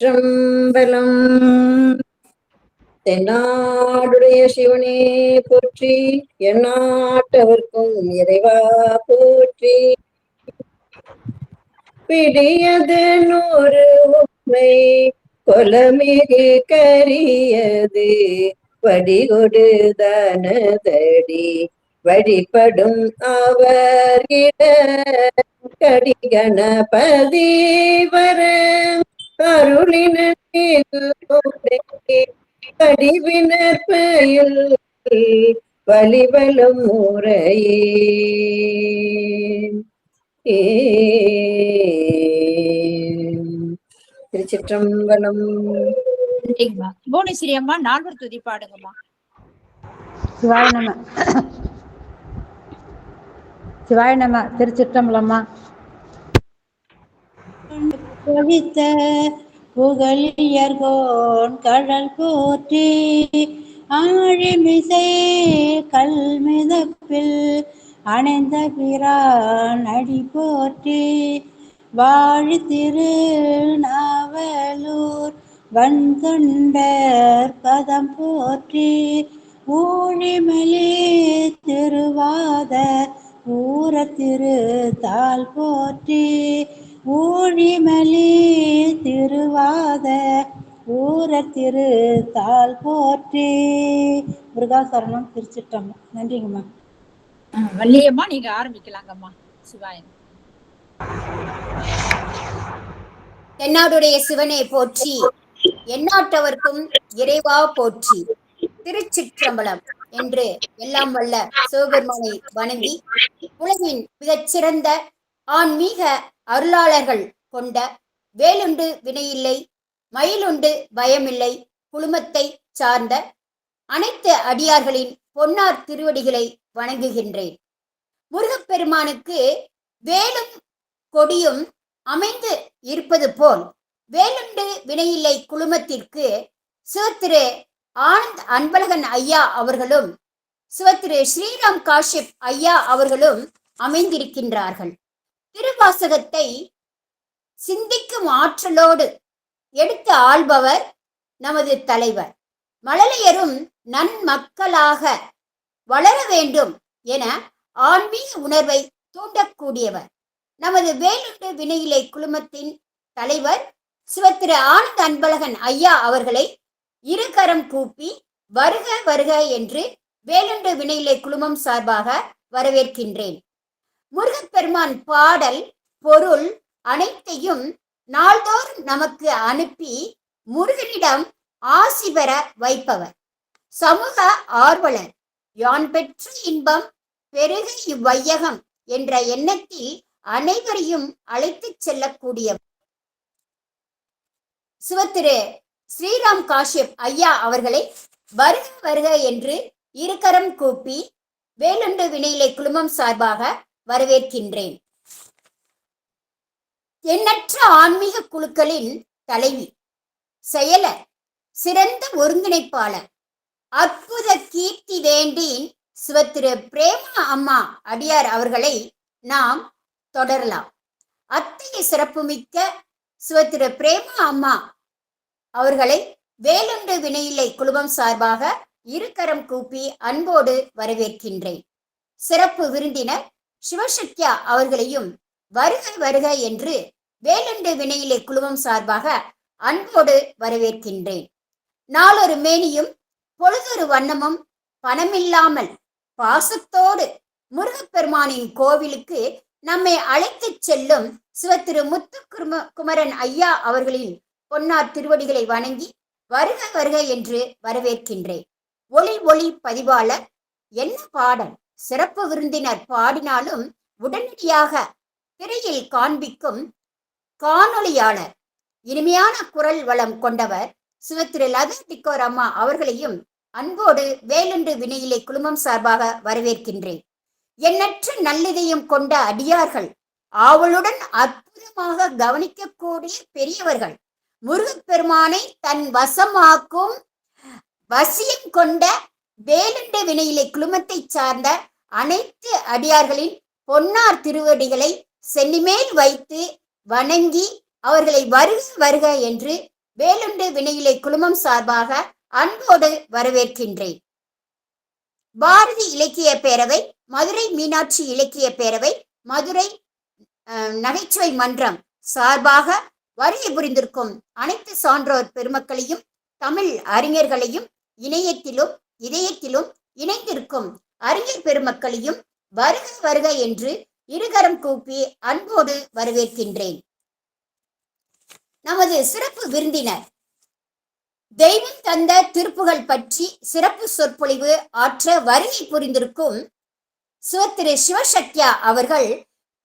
திருச்சிற்றம்பலம். தென்னாடுடைய சிவனே போற்றி, எந்நாட்டவர்க்கும் இறைவா போற்றி. பிடியது 100 உண்மை கொலமிகு கரியது, வடிகொடு தனதடி வழிபடும் அவர் இட கடிகணபதி வர அருளினர் கடிவினர் பயில் வலிவலம் முறையே. திருச்சிற்றம்பலம். புவனேஸ்வரி அம்மா 4 துதி பாடுங்கம்மா. சிவாய நம. சிவாய நம. திருச்சிற்றம்பலம்மா. கவித்த புகழியர்கோன் கடல் போற்றி, ஆழிமிசை கல்மிதப்பில் அணைந்த பிரான் அடி போற்றி, வாழி திரு நாவலூர் வன்தொண்டர் பதம் போற்றி, ஊழிமலி திருவாத ஊர திரு தாள் போற்றி, ஊழிமலி திருவாத ஊர திரு தாள் போற்றி. முருகாசரணம். திருச்சிற்றம்பலம். நன்றிங்கம்மா. வள்ளியம்மா நீங்க ஆரம்பிக்கலாங்கம்மா. சிவாயம். தென்னாடுடைய சிவனே போற்றி, எந்நாட்டவர்க்கும் இறைவா போற்றி. திருச்சிற்றம்பலம் என்று எல்லாம் வல்ல சிவபெருமானை வணங்கி, உலகின் மிகச்சிறந்த ஆன்மீக அருளாளர்கள் கொண்ட வேலுண்டு வினையில்லை மயிலுண்டு பயமில்லை குழுமத்தை சார்ந்த அனைத்து அடியார்களின் பொன்னார் திருவடிகளை வணங்குகின்றேன். முருகப்பெருமானுக்கு வேலும் கொடியும் அமைந்து இருப்பது போல், வேலுண்டு வினையில்லை குழுமத்திற்கு சிவத்திரு ஆனந்த் அன்பழகன் ஐயா அவர்களும் சிவத்திரு ஸ்ரீராம் காஷ்யப் ஐயா அவர்களும் அமைந்திருக்கின்றார்கள். திருவாசகத்தை சிந்திக்கும் ஆற்றலோடு எடுத்து ஆள்பவர் நமது தலைவர். மழலையரும் நன்மக்களாக வளர வேண்டும் என ஆன்மீக உணர்வை தூண்டக்கூடியவர் நமது வேலுண்டு வினையிலை குழுமத்தின் தலைவர் சிவத்திரு ஆனந்த் அன்பழகன் ஐயா அவர்களை இருகரம் கூப்பி வருக வருக என்று வேலுண்டு வினையிலை குழுமம் சார்பாக வரவேற்கின்றேன். முருகப்பெருமான் பாடல் பொருள் அனைத்தையும் நாள்தோறும் நமக்கு அனுப்பி முருகனிடம் ஆசி பெற வைப்பவர், சமூக ஆர்வலர். யான் பெற்ற இன்பம் பெருக இவ்வையகம் என்ற எண்ணத்தில் அனைவரையும் அழைத்துச் செல்லக்கூடியவர் சிவத்திரு ஸ்ரீராம் காஷ்யப் ஐயா அவர்களை வருக வருக என்று இருகரம் கூப்பி வேலுண்டு வினையிலை குழுமம் சார்பாக வரவேற்கின்றேன். எண்ணற்ற ஆன்மீக குழுக்களின் தலைவி, செயலர், சிறந்த ஒருங்கிணைப்பாளர், அற்புத கீர்த்தி வேண்டின் சிவத்திரு பிரேமா அம்மா அடியார் அவர்களை நாம் தொடரலாம். அத்தகைய சிறப்புமிக்க சிவத்திரு பிரேமா அம்மா அவர்களை வேலுண்டு வினையிலை குழுமம் சார்பாக இருகரம் கூப்பி அன்போடு வரவேற்கின்றேன். சிறப்பு விருந்தினர் சிவசக்தியா அவர்களையும் வருக வருக என்று வேலுண்டு வினையிலை குழுமம் சார்பாக அன்போடு வரவேற்கின்றேன். நாளொரு மேனியும் பொழுதொரு வண்ணமும் பணமில்லாமல் பாசத்தோடு முருகப்பெருமானின் கோவிலுக்கு நம்மை அழைத்துச் செல்லும் சிவத்திரு முத்து குமரன் ஐயா அவர்களின் பொன்னார் திருவடிகளை வணங்கி வருக வருக என்று வரவேற்கின்றேன். ஒளி ஒளி பதிவாளர் என்ன பாடல், சிறப்பு விருந்தினர் பாடினாலும் உடனடியாக திரையில் காண்பிக்கும் காணொளியாளர், இனிமையான குரல் வளம் கொண்டவர் சிவத்திரு லதா டிக்கோர் அம்மா அவர்களையும் அன்போடு வேலுண்டு வினையிலை குழுமம் சார்பாக வரவேற்கின்றேன். எண்ணற்ற நல்லிதயம் கொண்ட அடியார்கள், ஆவலுடன் அற்புதமாக கவனிக்கக்கூடிய பெரியவர்கள், முருகப்பெருமானை தன் வசமாக்கும் வசியம் கொண்ட வேலுண்டு வினையிலை குழுமத்தை சார்ந்த அனைத்து அடியார்களின் பொன்னார் திருவடிகளை சென்னிமேல் வைத்து வணங்கி அவர்களை வருக வருக என்று வேலுண்டு வினையிலை குழுமம் சார்பாக அன்போடு வரவேற்கின்றேன். பாரதி இலக்கிய பேரவை, மதுரை மீனாட்சி இலக்கிய பேரவை, மதுரை நகைச்சுவை மன்றம் சார்பாக வருகை புரிந்திருக்கும் அனைத்து சான்றோர் பெருமக்களையும் தமிழ் அறிஞர்களையும் இணையத்திலும் இதயத்திலும் இணைந்திருக்கும் அறிஞர் பெருமக்களையும் வருக வருக என்று இருகரம் கூப்பி அன்போடு வரவேற்கின்றேன். நமது சிறப்பு விருந்தினர் தெய்வம் தந்த திருப்புகள் பற்றி சிறப்பு சொற்பொழிவு ஆற்ற வருகை புரிந்திருக்கும் திரு சிவசக்தியா அவர்கள்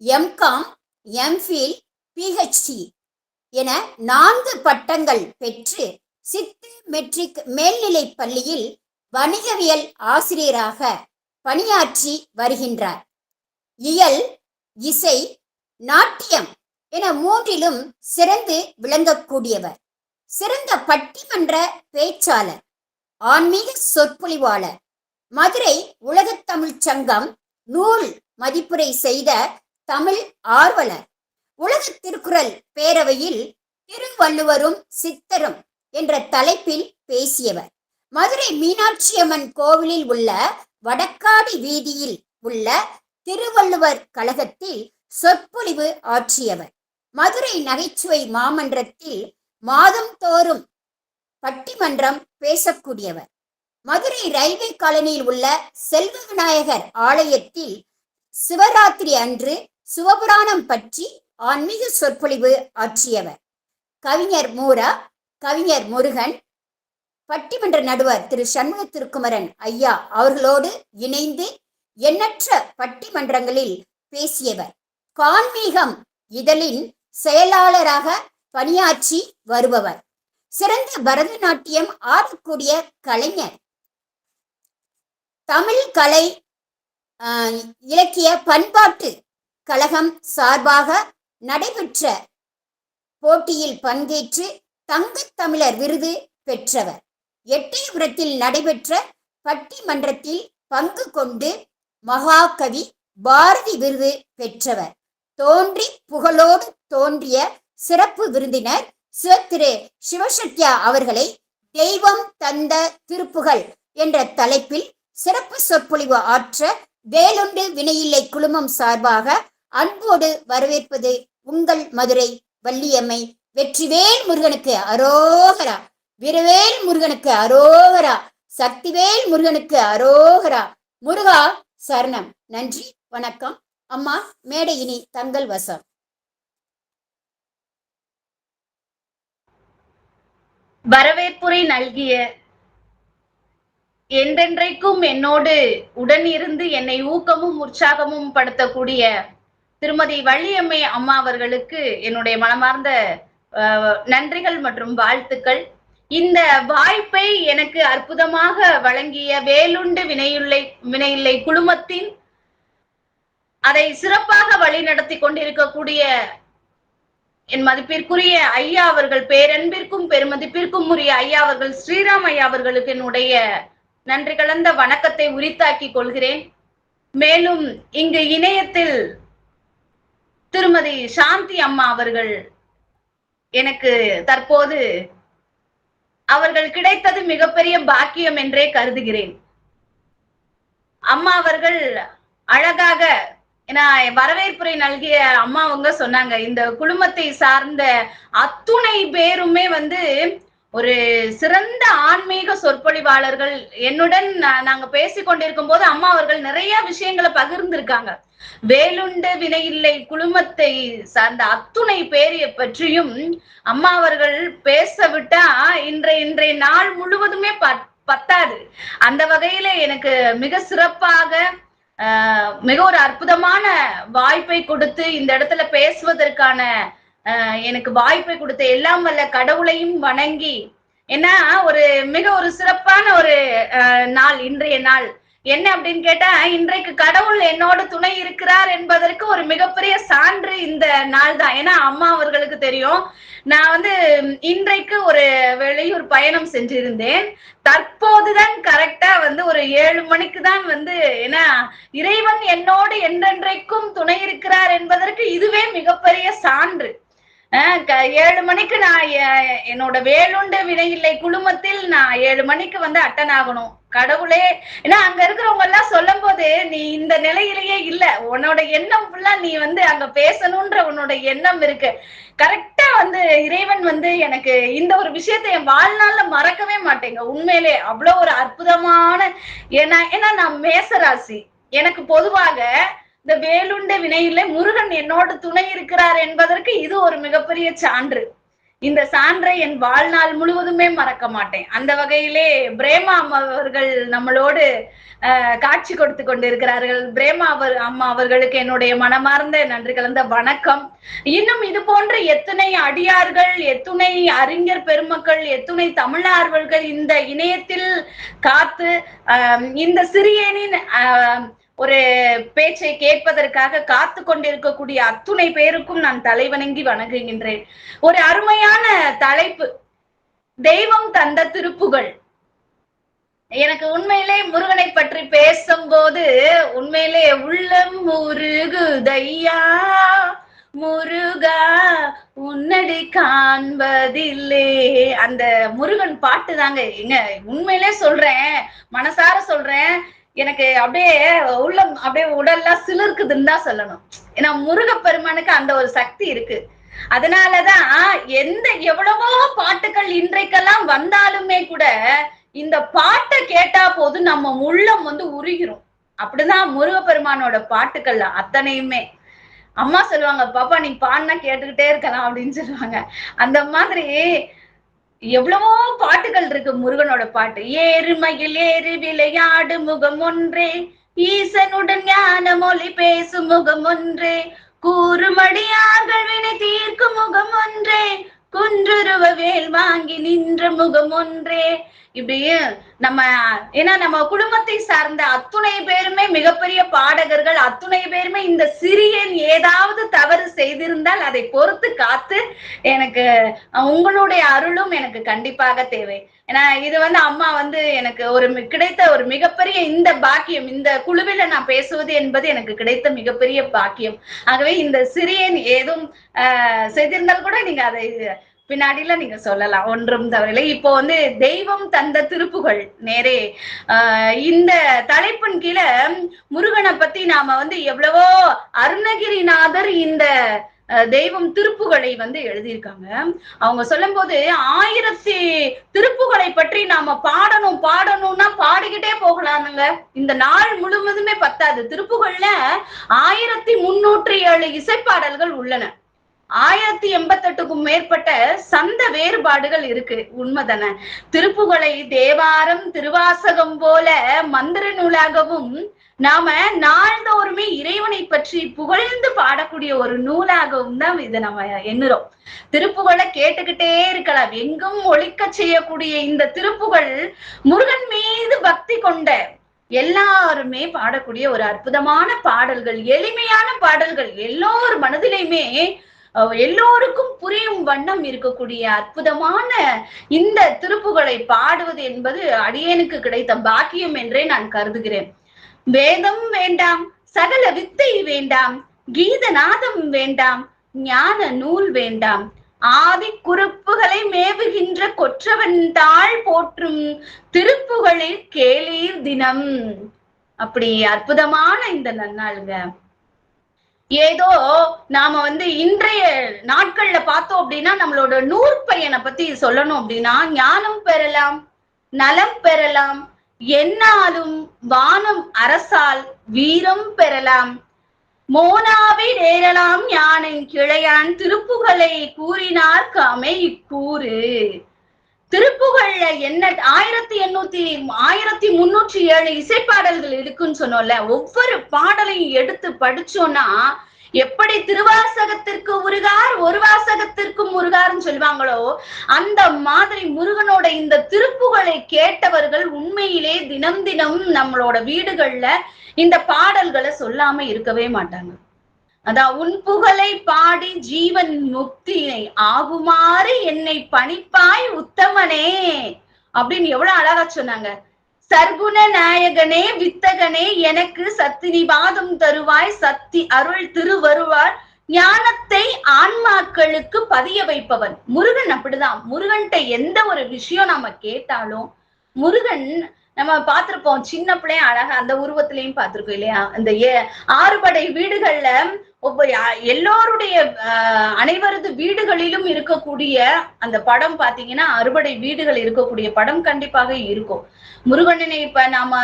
எம்காம், எம்ஃபில், பிஹெச்டி என 4 பட்டங்கள் பெற்று சித்து மெட்ரிக் மேல்நிலை பள்ளியில் வணிகவியல் ஆசிரியராக பணியாற்றி வருகின்றார். இயல், இசை, நாட்டியம் என 3லும் சிறந்து விளங்கக்கூடியவர். சிறந்த பட்டிமன்ற பேச்சாளர், ஆன்மீக சொற்பொழிவாளர், மதுரை உலகத் தமிழ் சங்கம் நூல் மதிப்புரை செய்த தமிழ் ஆர்வலர், உலக திருக்குறள் பேரவையில் திருவள்ளுவரும் சித்தரும் என்ற தலைப்பில் பேசியவர். மதுரை மீனாட்சியம்மன் கோவிலில் உள்ள வடக்காடி வீதியில் உள்ள திருவள்ளுவர் கழகத்தில் சொற்பொழிவு ஆற்றியவர். மதுரை நகைச்சுவை மாமன்றத்தில் மாதம் தோறும் பட்டிமன்றம் பேசக்கூடியவர். மதுரை ரயில்வே காலனியில் உள்ள செல்வ விநாயகர் ஆலயத்தில் சிவராத்திரி அன்று சிவபுராணம் பற்றி ஆன்மீக சொற்பொழிவு ஆற்றியவர். கவிஞர் மூரா, கவிஞர் முருகன், பட்டிமன்ற நடுவர் திரு சண்முக திருக்குமரன் ஐயா அவர்களோடு இணைந்து எண்ணற்ற பட்டிமன்றங்களில் பேசியவர். கான்மீகம் இதழின் செயலாளராக பணியாற்றி வருபவர். சிறந்த பரதநாட்டியம் ஆடக்கூடிய கலைஞர். தமிழ் கலை இலக்கிய பண்பாட்டு கழகம் சார்பாக நடைபெற்ற போட்டியில் பங்கேற்று தங்கத்தமிழர் விருது பெற்றவர். எட்டயபுரத்தில் நடைபெற்ற பட்டிமன்றத்தில் பங்கு கொண்டு மகாகவி பாரதி விருது பெற்றவர். தோன்றி புகழோடு தோன்றிய சிறப்பு விருந்தினர் திரு சிவசக்தியா அவர்களை தெய்வம் தந்த திருப்புகள் என்ற தலைப்பில் சிறப்பு சொற்பொழிவு ஆற்ற வேலுண்டு வினையில்லை குழுமம் சார்பாக அன்போடு வரவேற்பது உங்கள் மதுரை வள்ளியம்மை. வெற்றிவேல் முருகனுக்கு அரோகரா, வீரவேல் முருகனுக்கு அரோகரா, சக்திவேல் முருகனுக்கு அரோகரா. முருகா சரணம். நன்றி, வணக்கம். அம்மா மேடை இனி தங்கள் வசம். வரவேற்புரை நல்கிய, என்றென்றைக்கும் என்னோடு உடன் இருந்து என்னை ஊக்கமும் உற்சாகமும் படுத்தக்கூடிய திருமதி வள்ளியம்மை அம்மா அவர்களுக்கு என்னுடைய மனமார்ந்த நன்றிகள் மற்றும் வாழ்த்துக்கள். இந்த வாய்ப்பை எனக்கு அற்புதமாக வழங்கிய வேலுண்டு வினையில்லை குழுமத்தின் அதை சிறப்பாக வழி நடத்தி கொண்டிருக்கக்கூடிய என் மதிப்பிற்குரிய ஐயா அவர்கள், பேரன்பிற்கும் பெருமதிப்பிற்கும் உரிய ஐயா அவர்கள், ஸ்ரீராம் ஐயா அவர்களுக்கு என்னுடைய நன்றி கலந்த வணக்கத்தை உரித்தாக்கி கொள்கிறேன். மேலும் இங்கு இணையத்தில் திருமதி சாந்தி அம்மா அவர்கள் எனக்கு தற்போது அவர்கள் கிடைத்தது மிகப்பெரிய பாக்கியம் என்றே கருதுகிறேன். அம்மா அவர்கள் அழகாக, ஏன்னா வரவேற்புரை நல்கிய அம்மா அவங்க சொன்னாங்க, இந்த குழுமத்தை சார்ந்த அத்துணை பேருமே ஒரு சிறந்த ஆன்மீக சொற்பொழிவாளர்கள். என்னுடன் நாங்க பேசிக் கொண்டிருக்கும் போது அம்மா அவர்கள் நிறைய விஷயங்களை பகிர்ந்திருக்காங்க. வேலுண்டு வினையில்லை குழுமத்தை சார்ந்த அத்துணை பேரை பற்றியும் அம்மா அவர்கள் பேச விட்டா இன்றைய நாள் முழுவதுமே பத்தாது. அந்த வகையில எனக்கு மிக சிறப்பாக மிக ஒரு அற்புதமான வாய்ப்பை கொடுத்து இந்த இடத்துல பேசுவதற்கான எனக்கு வாய்ப்பை கொடுத்த எல்லாம் வல்ல கடவுளையும் வணங்கி, ஏன்னா மிக ஒரு சிறப்பான ஒரு நாள் இன்றைய நாள். என்ன அப்படின்னு கேட்டா, இன்றைக்கு கடவுள் என்னோட துணை இருக்கிறார் என்பதற்கு ஒரு மிகப்பெரிய சான்று இந்த நாள் தான். ஏன்னா அம்மா அவர்களுக்கு தெரியும், நான் இன்றைக்கு ஒரு வெளியூர் பயணம் செஞ்சிருந்தேன். தற்போதுதான் கரெக்டா ஒரு 7 மணிக்கு தான் ஏன்னா இறைவன் என்னோடு என்றென்றைக்கும் துணை இருக்கிறார் என்பதற்கு இதுவே மிகப்பெரிய சான்று. 7 மணிக்கு நான் என்னோட வேலுண்டு வினையில்லை குழுமத்தில் நான் 7 மணிக்கு வந்து அட்டன் ஆகணும். கடவுளே, ஏன்னா அங்க இருக்கிறவங்க எல்லாம் சொல்லும் போது நீ இந்த நிலையிலேயே இல்ல, உன்னோட எண்ணம் ஃபுல்லா நீ வந்து அங்க பேசணும்ன்ற உன்னோட எண்ணம் இருக்கு. கரெக்டா வந்து இறைவன் வந்து எனக்கு இந்த ஒரு விஷயத்தை என் வாழ்நாள்ல மறக்கவே மாட்டேங்க. உண்மையிலே அவ்வளவு ஒரு அற்புதமான, ஏன்னா நான் மேசராசி. எனக்கு பொதுவாக இந்த வேலுண்ட வினையில முருகன் என்னோடு துணை இருக்கிறார் என்பதற்கு இது ஒரு மிகப்பெரிய சான்று. இந்த சான்றை என் வாழ்நாள் முழுவதுமே மறக்க மாட்டேன். அந்த வகையிலே பிரேமா அவர்கள் நம்மளோடு காட்சி கொடுத்து கொண்டிருக்கிறார்கள். பிரேமா அம்மா அவர்களுக்கு என்னுடைய மனமார்ந்த நன்றி கலந்த வணக்கம். இன்னும் இது போன்ற எத்தனை அடியார்கள், எத்துணை அறிஞர் பெருமக்கள், எத்துணை தமிழார்வர்கள் இந்த இணையத்தில் காத்து இந்த சிறியனின் ஒரு பேச்சை கேட்பதற்காக காத்து கொண்டிருக்கக்கூடிய அத்துணை பேருக்கும் நான் தலைவணங்கி வணங்குகின்றேன். ஒரு அருமையான தலைப்பு, தெய்வம் தந்த திருப்புகள். எனக்கு உண்மையிலே முருகனை பற்றி பேசும்போது உண்மையிலே உள்ளம் முருகுதையா முருகா உன்னடி காண்பதில்லே, அந்த முருகன் பாட்டு தாங்க. எங்க உண்மையிலே சொல்றேன், மனசார சொல்றேன், எனக்கு அப்படியே உள்ளம் அப்படியே உடல்லாம் சிலிர்க்குதுன்னு தான் சொல்லணும். ஏன்னா முருகப்பெருமானுக்கு அந்த ஒரு சக்தி இருக்கு. அதனாலதான் எவ்வளவோ பாட்டுகள் இன்றைக்கெல்லாம் வந்தாலுமே கூட இந்த பாட்டை கேட்டா போது நம்ம உள்ளம் வந்து உருகிரும். அப்படிதான் முருகப்பெருமானோட பாட்டுக்கள் அத்தனையுமே. அம்மா சொல்லுவாங்க, பாப்பா நீ பாடினா கேட்டுக்கிட்டே இருக்கலாம் அப்படின்னு சொல்லுவாங்க. அந்த மாதிரி எவ்வளவோ பாட்டுகள் இருக்கு முருகனோட பாட்டு. ஏறுமையில் ஏறு விளையாடு முகம் ஒன்றே, ஈசனுடன் ஞான மொழி பேசும் முகம் ஒன்றே, கூறுமடியார்கள் வினை தீர்க்கும் முகம் ஒன்றே, குன்றுருவ வேல் வாங்கி நின்ற முகம் ஒன்றே. இப்படியே நம்ம குடும்பத்தை சார்ந்த அத்துணை பேருமே மிகப்பெரிய பாடகர்கள். அத்துணை பேருமே இந்த சிறியன் ஏதாவது தவறு செய்திருந்தால் அதை பொறுத்து காத்து எனக்கு உங்களுடைய அருளும் எனக்கு கண்டிப்பாக தேவை. ஏன்னா இது வந்து அம்மா வந்து எனக்கு கிடைத்த ஒரு மிகப்பெரிய இந்த பாக்கியம். இந்த குழுவில நான் பேசுவது என்பது எனக்கு கிடைத்த மிகப்பெரிய பாக்கியம். ஆகவே இந்த சிறியன் ஏதும் செய்திருந்தால் கூட நீங்க அதை பின்னாடியில நீங்க சொல்லலாம், ஒன்றும் தவறில்லை. இப்போ வந்து தெய்வம் தந்த திருப்புகள் நேரே இந்த தலைப்பின் கீழே முருகனை பத்தி நாம வந்து எவ்வளவோ அருணகிரிநாதர் இந்த தெய்வம் திருப்புகளை வந்து எழுதியிருக்காங்க. அவங்க சொல்லும் போது 1000 திருப்புகளை பற்றி நாம பாடணும்னா பாடிக்கிட்டே போகலாமுங்க. இந்த நாள் முழுவதுமே பத்தாது. திருப்புகள்ல 1307 இசைப்பாடல்கள் உள்ளன. 1088க்கும் மேற்பட்ட சந்த வேறுபாடுகள் இருக்கு. உண்மைதானே? திருப்புகளை தேவாரம் திருவாசகம் போல மந்திர நூலாகவும் நாம நாள்தோறுமே இறைவனை பற்றி புகழ்ந்து பாடக்கூடிய ஒரு நூலாகவும் தான் இதை நம்ம எண்ணுறோம். திருப்புகளை கேட்டுக்கிட்டே இருக்கலாம். எங்கும் ஒழிக்க செய்யக்கூடிய இந்த திருப்புகள் முருகன் மீது பக்தி கொண்ட எல்லாருமே பாடக்கூடிய ஒரு அற்புதமான பாடல்கள், எளிமையான பாடல்கள், எல்லோர் மனதிலையுமே எல்லோருக்கும் புரியும் வண்ணம் இருக்கக்கூடிய அற்புதமான இந்த திருப்புகளை பாடுவது என்பது அடியேனுக்கு கிடைத்த பாக்கியம் என்றே நான் கருதுகிறேன். வேதம் வேண்டாம், சகல வித்தை வேண்டாம், கீதநாதம் வேண்டாம், ஞான நூல் வேண்டாம், ஆதி குறிப்புகளை மேவுகின்ற கொற்றவன் தாள் போற்றும் திருப்புகளில் கேளீர் தினம். அப்படி அற்புதமான இந்த நன்னாளுங்க. ஏதோ நாம வந்து இன்றைய நாட்கள்ல பார்த்தோம் அப்படின்னா நம்மளோட நூற்பயனை பத்தி சொல்லணும் அப்படின்னா ஞானம் பெறலாம், நலம் பெறலாம், என்னாலும் வானம் அரசால் வீரம் பெறலாம், மோனாவை நேரலாம் யானை கிளையான் திருப்புகளை கூறினார் கமை இக்கூறு. திருப்புகள்ல என்ன 1307 இசைப்பாடல்கள் இருக்குன்னு சொன்னோம்ல. ஒவ்வொரு பாடலையும் எடுத்து படிச்சோம்னா எப்படி திருவாசகத்திற்கு உருகார் ஒரு வாசகத்திற்கும் உருகார்ன்னு சொல்லுவாங்களோ அந்த மாதிரி முருகனோட இந்த திருப்புகளை கேட்டவர்கள் உண்மையிலே தினம் தினம் நம்மளோட வீடுகள்ல இந்த பாடல்களை சொல்லாம இருக்கவே மாட்டாங்க. அதான் உன் புகழை பாடி ஜீவன் முக்தியை ஆகுமாறு என்னை பணிப்பாய் உத்தமனே அப்படின்னு எவ்வளவு அழகா சொன்னாங்க. சர்க்குண நாயகனே வித்தகனே எனக்கு சத்தினிவாதம் தருவாய், சக்தி அருள் திருவருவார் ஞானத்தை ஆன்மாக்களுக்கு பதிய வைப்பவன். முருகன் அப்படிதான். முருகன்ட்ட எந்த ஒரு விஷயம் நம்ம கேட்டாலும் முருகன் நம்ம பார்த்திருப்போம். சின்ன பிள்ளைய அழகா அந்த உருவத்திலையும் பார்த்திருக்கோம் இல்லையா? அந்த ஆறுபடை வீடுகள்ல எல்லோருடைய அனைவரது வீடுகளிலும் இருக்கக்கூடிய அந்த படம் பாத்தீங்கன்னா அறுபடை வீடுகள் இருக்கக்கூடிய படம் கண்டிப்பாக இருக்கும். முருகனை இப்ப நாம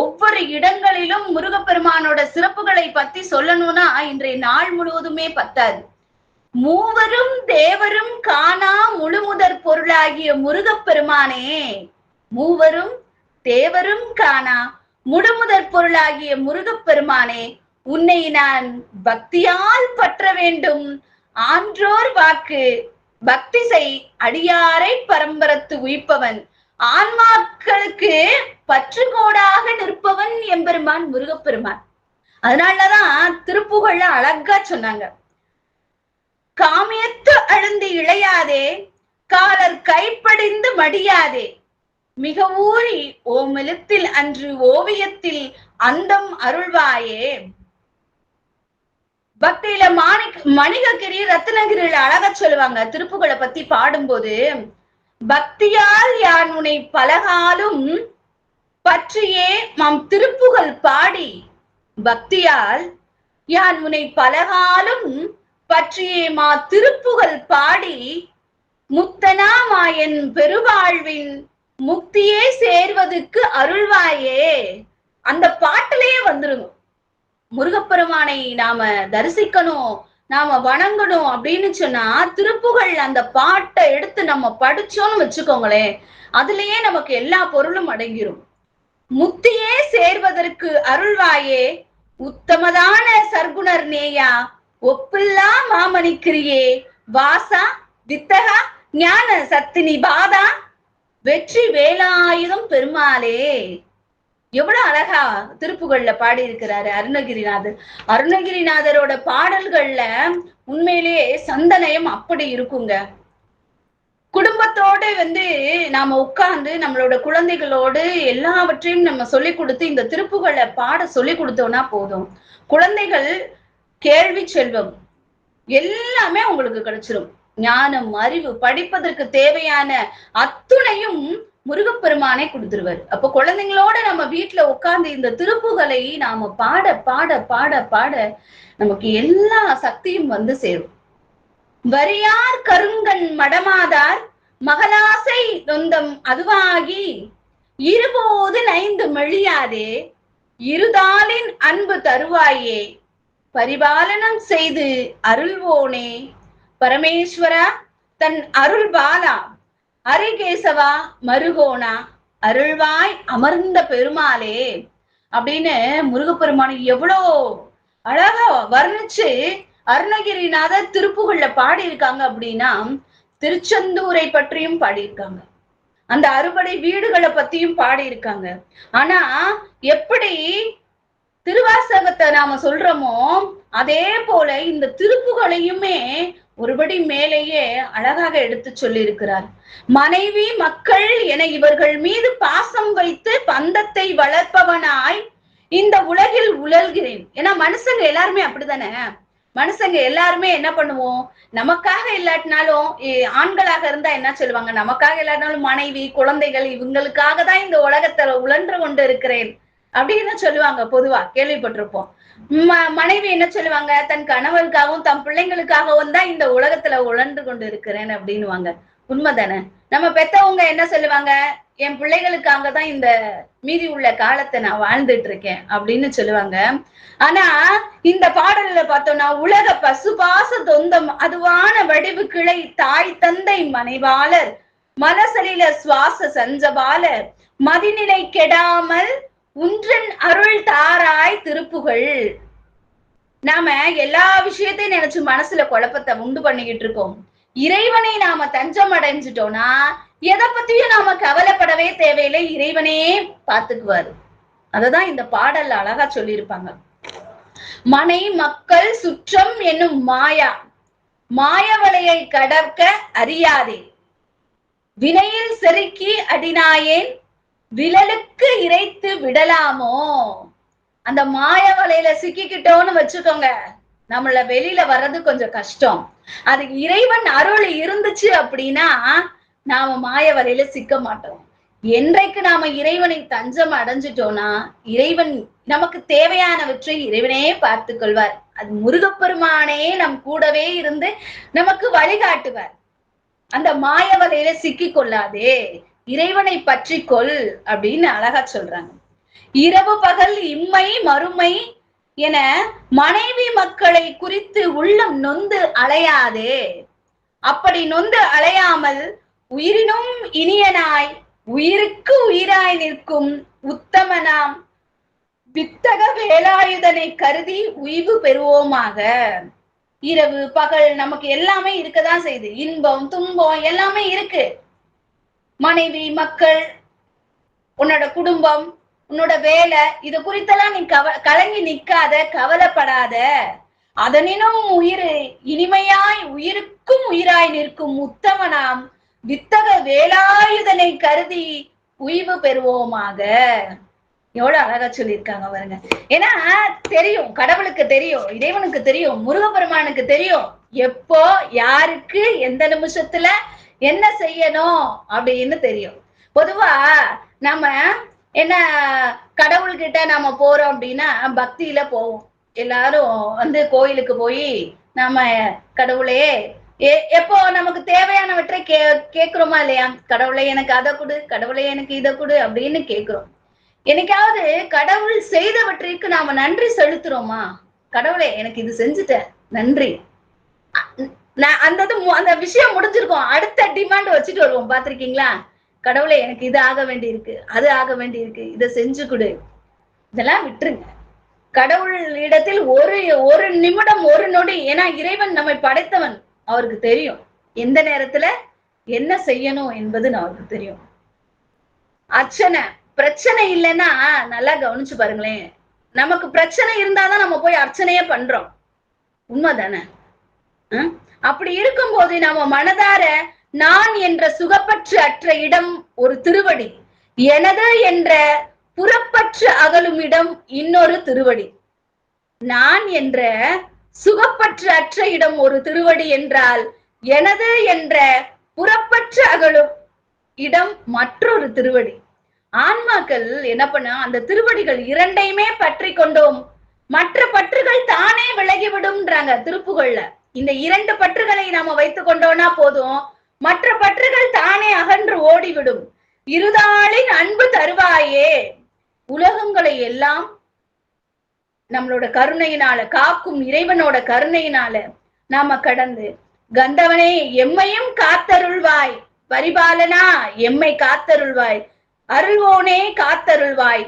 ஒவ்வொரு இடங்களிலும் முருகப்பெருமானோட சிறப்புகளை பத்தி சொல்லணும்னா இன்றைய நாள் முழுவதுமே பத்தாது. மூவரும் தேவரும் காணா முழுமுதற் பொருளாகிய முருகப்பெருமானே, மூவரும் தேவரும் காணா முழுமுதற் பொருளாகிய முருகப்பெருமானே, உன்னை நான் பக்தியால் பற்ற வேண்டும். ஆன்றோர் வாக்கு பக்தி செய் அடியாரை பரம்பரத்து உயிப்பவன், ஆன்மாக்களுக்கு பற்றுகோடாக நிற்பவன் எம்பெருமான் முருகப்பெருமான். அதனாலதான் திருப்புகழ்ல அழகா சொன்னாங்க, காமியத்து அழுந்து இளையாதே காலர் கைப்படிந்து மடியாதே, மிக ஊறி ஓமெழுத்தில் அன்று ஓவியத்தில் அந்தம் அருள்வாயே. பக்தியில மணிககிரி ரத்னகிரியில அழகா சொல்லுவாங்க திருப்புகளை பத்தி பாடும்போது, பக்தியால் யான் உன்னை பலகாலும் பற்றியே மாம் திருப்புகள் பாடி, பக்தியால் யான் உன்னை பலகாலும் பற்றியே மா திருப்புகள் பாடி, முத்தனா மாயன் பெருவாழ்வின் முக்தியே சேர்வதற்கு அருள்வாயே. அந்த பாட்டிலேயே வந்துருங்க, முருகப்பெருமானை நாம தரிசிக்கணும், நாம வணங்கணும் அப்படின்னு சொன்னா திருப்புகழ் அந்த பாட்டை எடுத்து நம்ம படிச்சோம்னு வச்சுக்கோங்களேன், அதுலயே நமக்கு எல்லா பொருளும் அடங்கிரும். முக்தியே சேர்வதற்கு அருள்வாயே, உத்தமதான சர்க்குணர் நேயா, ஒப்பில்லா மாமணிக்கிரியே, வாசா வித்தகா ஞான சத்தினி பாதா, வெற்றி வேலாயுதம் பெருமாளே. எவ்வளவு அழகா திருப்புகள்ல பாடி இருக்கிறாரு அருணகிரிநாதர். அருணகிரிநாதரோட பாடல்கள்ல உண்மையிலேயே சந்தனயம் அப்படி இருக்குங்க. குடும்பத்தோட நாம உட்கார்ந்து நம்மளோட குழந்தைகளோடு எல்லாவற்றையும் நம்ம சொல்லி கொடுத்து இந்த திருப்புகளை பாட சொல்லி கொடுத்தோம்னா போதும், குழந்தைகள் கேள்வி செல்வம் எல்லாமே உங்களுக்கு கிடைச்சிரும். ஞானம், அறிவு, படிப்பதற்கு தேவையான அத்துணையும் முருகப்பெருமானே கொடுத்துருவாரு. அப்ப குழந்தைங்களோட நம்ம வீட்டுல உட்கார்ந்து இந்த திருப்புகளை நாம பாட பாட பாட பாட நமக்கு எல்லா சக்தியும் சேரும். வரியார் கருங்கண் மடமாதார் மகளாசை நொந்தம் அதுவாகி, இருபோது நைந்து மெழியாதே இருதாலின் அன்பு தருவாயே, பரிபாலனம் செய்து அருள்வோனே பரமேஸ்வரா தன் அருள் பாலா, அரிகேசவா மருகோனா அருள்வாய் அமர்ந்த பெருமாளே அப்படின்னு முருகப்பெருமானை எவ்வளோ அழகா வர்ணிச்சு அருணகிரிநாதர் திருப்புகள்ல பாடி இருக்காங்க. அப்படின்னா திருச்செந்தூரை பற்றியும் பாடியிருக்காங்க, அந்த அறுபடை வீடுகளை பத்தியும் பாடி இருக்காங்க. ஆனா எப்படி திருவாசகத்தை நாம சொல்றோமோ அதே போல இந்த திருப்புகளையுமே ஒருபடி மேலேயே அழகாக எடுத்து சொல்லி இருக்கிறார். மனைவி மக்கள் என இவர்கள் மீது பாசம் வைத்து பந்தத்தை வளர்ப்பவனாய் இந்த உலகில் உழல்கிறேன். ஏன்னா மனுஷங்க எல்லாருமே அப்படித்தானே, மனுஷங்க எல்லாருமே என்ன பண்ணுவோம், நமக்காக இல்லாட்டினாலும் ஆண்களாக இருந்தா என்ன சொல்லுவாங்க, நமக்காக இல்லாட்டினாலும் மனைவி குழந்தைகள் இவங்களுக்காக தான் இந்த உலகத்துல உழன்று கொண்டு இருக்கிறேன் அப்படின்னு சொல்லுவாங்க. பொதுவா கேள்விப்பட்டிருப்போம். மனைவி என்ன சொல்லுவாங்க, தன் கணவருக்காகவும் தன் பிள்ளைங்களுக்காகவும் தான் இந்த உலகத்துல உழன்று கொண்டு இருக்கிறேன் அப்படின்னுவாங்க. உண்மைதானே? நம்ம பெத்தவங்க என்ன சொல்லுவாங்க, என் பிள்ளைகளுக்காக தான் இந்த மீதி உள்ள காலத்தை நான் வாழ்ந்துட்டு இருக்கேன் அப்படின்னு சொல்லுவாங்க. ஆனா இந்த பாடல்ல பார்த்தோம்னா, உலக பசுபாச தொந்தம் அதுவான வடிவு கிளை தாய் தந்தை மனைவாளர் மனசலில சுவாச சஞ்சபாலர் மதிநிலை கெடாமல் உன்றன் அருள் தாராய் திருப்புகள். நாம எல்லா விஷயத்தையும் நினைச்சு மனசுல குழப்பத்தை உண்டு பண்ணிக்கிட்டு இருக்கோம். இறைவனை நாம தஞ்சம் அடைஞ்சிட்டோம்னா எதை பத்தியும் நாம கவலைப்படவே தேவையில்லை, இறைவனே பாத்துக்குவாரு. அததான் இந்த பாடல்ல அழகா சொல்லியிருப்பாங்க. மனை மக்கள் சுற்றம் என்னும் மாயா மாயவலையை கடக்க அறியாதே, வினையில் செருக்கி அடினாயேன் விழலுக்கு இறைத்து விடலாமோ. அந்த மாய வலையில சிக்கிக்கிட்டோன்னு வச்சுக்கோங்க, நம்மள வெளியில வர்றது கொஞ்சம் கஷ்டம். அது இறைவன் அருள் இருந்துச்சு அப்படின்னா நாம மாய வலையில சிக்க மாட்டோம். என்றைக்கு நாம இறைவனை தஞ்சம் அடைஞ்சிட்டோம்னா இறைவன் நமக்கு தேவையானவற்றை இறைவனே பார்த்துக் கொள்வார். அது முருகப்பெருமானே நம் கூடவே இருந்து நமக்கு வழிகாட்டுவார். அந்த மாய வலையில சிக்கி கொள்ளாதே, இறைவனை பற்றி கொள் அப்படின்னு அழகா சொல்றாங்க. இரவு பகல் இம்மை மறுமை என மனைவி மக்களை குறித்து உள்ளம் நொந்து அலையாதே. அப்படி நொந்து அலையாமல் உயிரினும் இனியனாய் உயிருக்கு உயிராய் நிற்கும் உத்தமனாம் வித்தக வேலாயுதனை கருதி உய்வு பெறுவோமாக. இரவு பகல் நமக்கு எல்லாமே இருக்கதான் செய்யுது. இன்பம் துன்பம் எல்லாமே இருக்கு. மனைவி மக்கள், உன்னோட குடும்பம், உன்னோட வேலை, இது குறித்தெல்லாம் நீ கலங்கி நிக்காத, கவலைப்படாத. அதனினும் உயிர் இனிமையாய் உயிருக்கும் உயிராய் நிற்கும் உத்தமனாம் வித்தக வேலாயுதனை கருதி உய்வு பெறுவோமாக. எவ்வளவு அழகா சொல்லியிருக்காங்க பாருங்க. ஏன்னா தெரியும், கடவுளுக்கு தெரியும், இறைவனுக்கு தெரியும், முருகப்பெருமானுக்கு தெரியும் எப்போ யாருக்கு எந்த நிமிஷத்துல என்ன செய்யணும் அப்படின்னு தெரியும். பொதுவா நம்ம என்ன கடவுள்கிட்ட நம்ம போறோம் அப்படின்னா பக்தியில போவோம். எல்லாரும் கோயிலுக்கு போய் நாம கடவுளே எப்போ நமக்கு தேவையானவற்றை கேக்குறோமா இல்லையா? கடவுளை எனக்கு அதை கொடு, கடவுளை எனக்கு இதை கொடு அப்படின்னு கேக்குறோம். என்னைக்காவது கடவுள் செய்தவற்றிற்கு நாம நன்றி செலுத்துறோமா? கடவுளே எனக்கு இது செஞ்சுட்டேன் நன்றி. அந்த விஷயம் முடிஞ்சிருக்கும், அடுத்த டிமாண்ட் வச்சுட்டு வருவோம். பாத்திருக்கீங்களா? கடவுளே எனக்கு இது ஆக வேண்டி இருக்கு, அது ஆக வேண்டி இருக்கு, இதை செஞ்சு கொடு. இதெல்லாம் விட்டுருங்க. கடவுள் இடத்தில் ஒரு நிமிடம் ஒரு நொடி, ஏன்னா இறைவன் நம்மை படைத்தவன், அவருக்கு தெரியும் எந்த நேரத்துல என்ன செய்யணும் என்பது அவருக்கு தெரியும். அர்ச்சனை பிரச்சனை இல்லைன்னா நல்லா கவனிச்சு பாருங்களேன். நமக்கு பிரச்சனை இருந்தாதான் நம்ம போய் அர்ச்சனையே பண்றோம். உண்மைதானே? அப்படி இருக்கும்போது நம்ம மனதார நான் என்ற சுகப்பற்று அற்ற இடம் ஒரு திருவடி, எனது என்ற புறப்பற்று அகலும் இடம் இன்னொரு திருவடி. நான் என்ற சுகப்பற்று அற்ற இடம் ஒரு திருவடி என்றால், எனது என்ற புறப்பற்று அகலும் இடம் மற்றொரு திருவடி. ஆன்மாக்கள் என்ன பண்ண, அந்த திருவடிகள் இரண்டையுமே பற்றி கொண்டோம், மற்ற பற்றுகள் தானே விலகிவிடும்ன்றாங்க திருப்புகள்ல. இந்த இரண்டு பற்றுகளை நாம வைத்துக் கொண்டோம்னா போதும், மற்ற பற்றுகள் தானே அகன்று ஓடிவிடும். இருதாளின் அன்பு தருவாயே, உலகங்களை எல்லாம் நம்மளோட கருணையினால காக்கும் இறைவனோட கருணையினால நாம கடந்து, கந்தவனே எம்மையும் காத்தருள்வாய், பரிபாலனா எம்மை காத்தருள்வாய், அருள்வோனே காத்தருள்வாய்,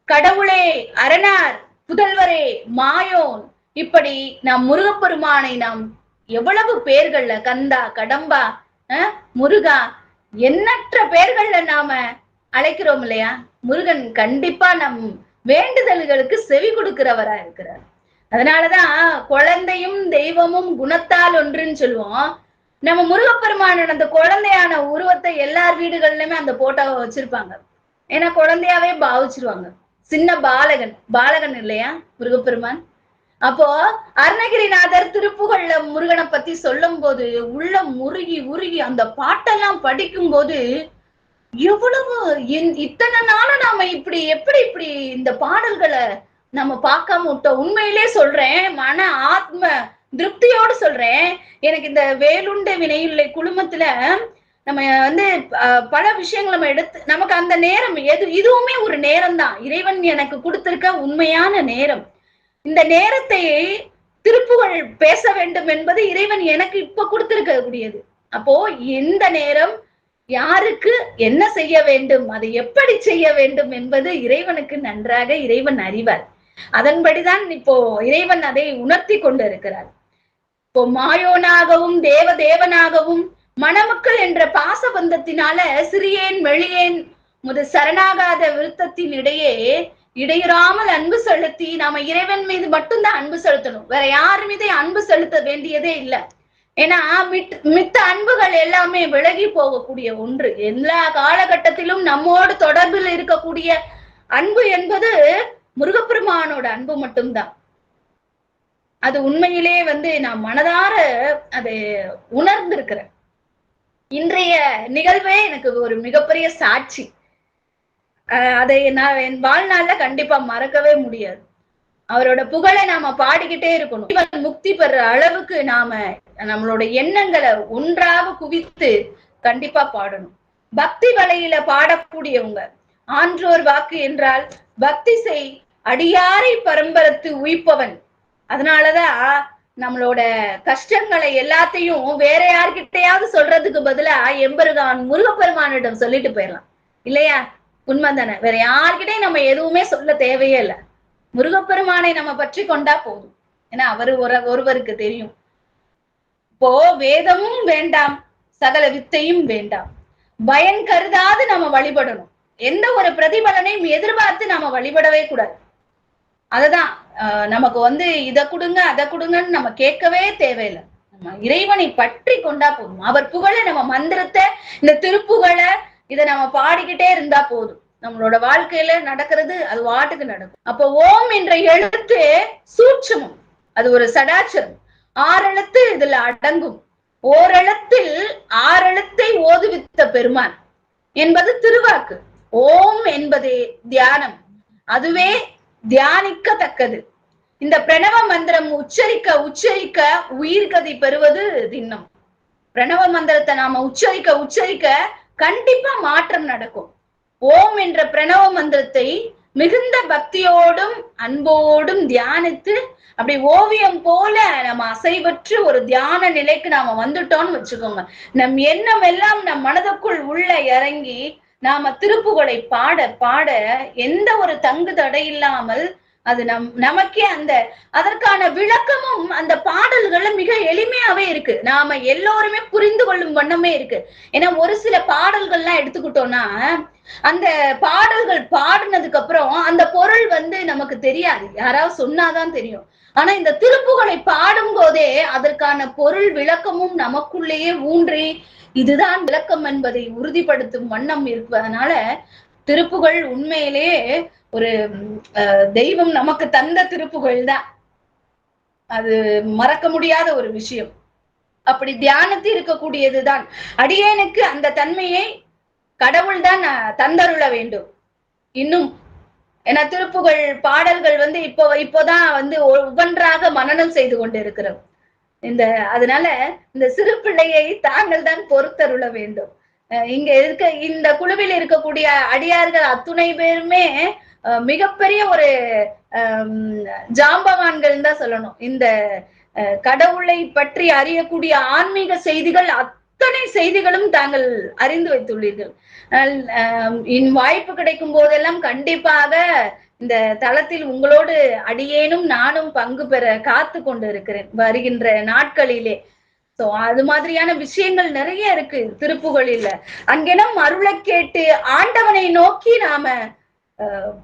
கடவுளே அரணார் புதல்வரே மாயோன். இப்படி நாம் முருகப்பெருமானை நாம் எவ்வளவு பேர்கள்ல, கந்தா கடம்பா முருகா எண்ணற்ற பேர்கள்ல நாம அழைக்கிறோம் இல்லையா? முருகன் கண்டிப்பா நம் வேண்டுதல்களுக்கு செவி கொடுக்கிறவரா இருக்கிறார். அதனாலதான் குழந்தையும் தெய்வமும் குணத்தால் ஒன்றுன்னு சொல்லுவோம். நம்ம முருகப்பெருமானோட அந்த குழந்தையான உருவத்தை எல்லார் வீடுகள்லயுமே அந்த போட்டோவை வச்சிருப்பாங்க. ஏன்னா குழந்தையாவே பாவிச்சிருவாங்க. சின்ன பாலகன் இல்லையா முருகப்பெருமான்? அப்போ அருணகிரிநாதர் திருப்புகள்ல முருகனை பத்தி சொல்லும் போது உள்ளம் உருகி அந்த பாட்டெல்லாம் படிக்கும் போது எவ்வளவு இத்தனை நாளும் நாம எப்படி இந்த பாடல்களை நம்ம பார்க்காம விட்டோம். உண்மையிலே சொல்றேன், மன ஆத்ம திருப்தியோடு சொல்றேன். எனக்கு இந்த வேலுண்டு வினையில்லை குழுமத்துல நம்ம பல விஷயங்கள் நம்ம எடுத்து, நமக்கு அந்த நேரம் இதுவுமே ஒரு நேரம் தான், இறைவன் எனக்கு கொடுத்திருக்க உண்மையான நேரம். இந்த நேரத்தை திருப்புகழ் பேச வேண்டும் என்பது இறைவன் எனக்கு இப்ப கொடுத்திருக்க கூடியது. அப்போ இந்த நேரம் யாருக்கு என்ன செய்ய வேண்டும், அதை எப்படி செய்ய வேண்டும் என்பது இறைவனுக்கு நன்றாக இறைவன் அறிவார். அதன்படிதான் இப்போ இறைவன் அதை உணர்த்தி கொண்டு இருக்கிறார். இப்போ மாயோனாகவும் தேவனாகவும் மணமக்கள் என்ற பாசபந்தத்தினால சிறியேன் மெளியேன் முத சரணாகாத விருத்தத்தின் இடையிறாமல் அன்பு செலுத்தி நாம இறைவன் மீது மட்டும்தான் அன்பு செலுத்தணும், வேற யாரு மீதே அன்பு செலுத்த வேண்டியதே இல்லை. ஏன்னா மித்த அன்புகள் எல்லாமே விலகி போகக்கூடிய ஒன்று. எல்லா காலகட்டத்திலும் நம்மோடு தொடர்பில் இருக்கக்கூடிய அன்பு என்பது முருகப்பெருமானோட அன்பு மட்டும்தான். அது உண்மையிலே நான் மனதார அதை உணர்ந்திருக்கிறேன். இன்றைய நிகழ்வே எனக்கு ஒரு மிகப்பெரிய சாட்சி. அதை நான் என் வாழ்நாள்ல கண்டிப்பா மறக்கவே முடியாது. அவரோட புகழை நாம பாடிக்கிட்டே இருக்கணும். இவன் முக்தி பெற அளவுக்கு நாம நம்மளோட எண்ணங்களை ஒன்றாக குவித்து கண்டிப்பா பாடணும். பக்தி வலையில பாடக்கூடியவங்க ஆன்றோர் வாக்கு என்றால் பக்தி செய் அடியாரை பரம்பரத்து உயிப்பவன். அதனாலதான் நம்மளோட கஷ்டங்களை எல்லாத்தையும் வேற யார்கிட்டையாவது சொல்றதுக்கு பதிலா எம்பெருமான் முருகப்பெருமானிடம் சொல்லிட்டு போயிடலாம் இல்லையா? உண்மைதானே? வேற யார்கிட்டையும் நம்ம எதுவுமே சொல்ல தேவையே இல்லை. முருகப்பெருமானை நம்ம பற்றி கொண்டா போதும். ஏன்னா அவரு ஒருவருக்கு தெரியும். இப்போ வேதமும் வேண்டாம், சகல வித்தையும் வேண்டாம், பயன் கருதாது நம்ம வழிபடணும். எந்த ஒரு பிரதிபலனையும் எதிர்பார்த்து நம்ம வழிபடவே கூடாது. அததான் நமக்கு இதை கொடுங்க அதை கொடுங்கன்னு நம்ம கேட்கவே தேவையில்லை. நம்ம இறைவனை பற்றி கொண்டா போதும். அவர் புகழை நம்ம மந்திரத்தை, இந்த திருப்புகழை இதை நம்ம பாடிக்கிட்டே இருந்தா போதும். நம்மளோட வாழ்க்கையில நடக்கிறது அது வாட்டுக்கு நடக்கும். அப்போ ஓம் என்ற எழுத்து சூட்சமம், அது ஒரு சடாச்சரம். 6 எழுத்து இதுல அடங்கும். ஓரெழுத்தில் 6 எழுத்தை ஓதுவித்த பெருமான் என்பது திருவாக்கு. ஓம் என்பதே தியானம், அதுவே தியானிக்கத்தக்கது. இந்த பிரணவ மந்திரம் உச்சரிக்க உச்சரிக்க உயிர்கதி பெறுவது திண்ணம். பிரணவ மந்திரத்தை நாம உச்சரிக்க உச்சரிக்க கண்டிப்பா மாற்றம் நடக்கும். ஓம் என்ற பிரணவ மந்திரத்தை மிகுந்த பக்தியோடும் அன்போடும் தியானித்து அப்படி ஓவியம் போல நம்ம அசைவற்று ஒரு தியான நிலைக்கு நாம வந்துட்டோம்னு வச்சுக்கோங்க. நம் எண்ணம் எல்லாம் நம் மனதுக்குள் உள்ள இறங்கி நாம திருப்புகழை பாட பாட எந்த ஒரு தங்கு தடை இல்லாமல் அது நமக்கே அதற்கான விளக்கமும் அந்த பாடல்கள்ல மிக எளிமையாவே இருக்கு. நாம எல்லோருமே புரிந்து கொள்ளும் வண்ணமே இருக்கு. ஏன்னா ஒரு சில பாடல்கள்லாம் எடுத்துக்கிட்டோம்னா அந்த பாடல்கள் பாடினதுக்கு அப்புறம் அந்த பொருள் நமக்கு தெரியாது, யாராவது சொன்னாதான் தெரியும். ஆனா இந்த திருப்புகழை பாடும் போதே அதற்கான பொருள் விளக்கமும் நமக்குள்ளேயே ஊன்றி இதுதான் விளக்கம் என்பதை உறுதிப்படுத்தும் வண்ணம் இருப்பதனால திருப்புகழ் உண்மையிலேயே ஒரு தெய்வம் நமக்கு தந்த திருப்புகழ் தான். அது மறக்க முடியாத ஒரு விஷயம். அப்படி தியானத்தில் இருக்கக்கூடியதுதான். அடியேனுக்கு அந்த தன்மையை கடவுள் தான் தந்தருள வேண்டும். இன்னும் ஏன்னா திருப்புகழ் பாடல்கள் இப்போதான் ஒவ்வொன்றாக மனனம் செய்து கொண்டிருக்கிறோம். அதனால இந்த சிறு பிள்ளையை தாங்கள் தான் பொறுத்தருள வேண்டும். இங்க இந்த குழுவில் இருக்கக்கூடிய அடியார்கள் அத்துணை பேருமே மிகப்பெரிய ஒரு ஜாம்பவான்கள் தான் சொல்லணும். இந்த கடவுளை பற்றி அறியக்கூடிய ஆன்மீக செய்திகள் அத்தனை செய்திகளும் தாங்கள் அறிந்து வைத்துள்ளீர்கள். வாய்ப்பு கிடைக்கும் போதெல்லாம் கண்டிப்பாக இந்த தளத்தில் உங்களோடு அடியேனும் நானும் பங்கு பெற காத்து கொண்டு இருக்கிறேன் வருகின்ற நாட்களிலே. சோ அது மாதிரியான விஷயங்கள் நிறைய இருக்கு திருப்புகழில. அங்கெனம் அருளை கேட்டு ஆண்டவனை நோக்கி நாம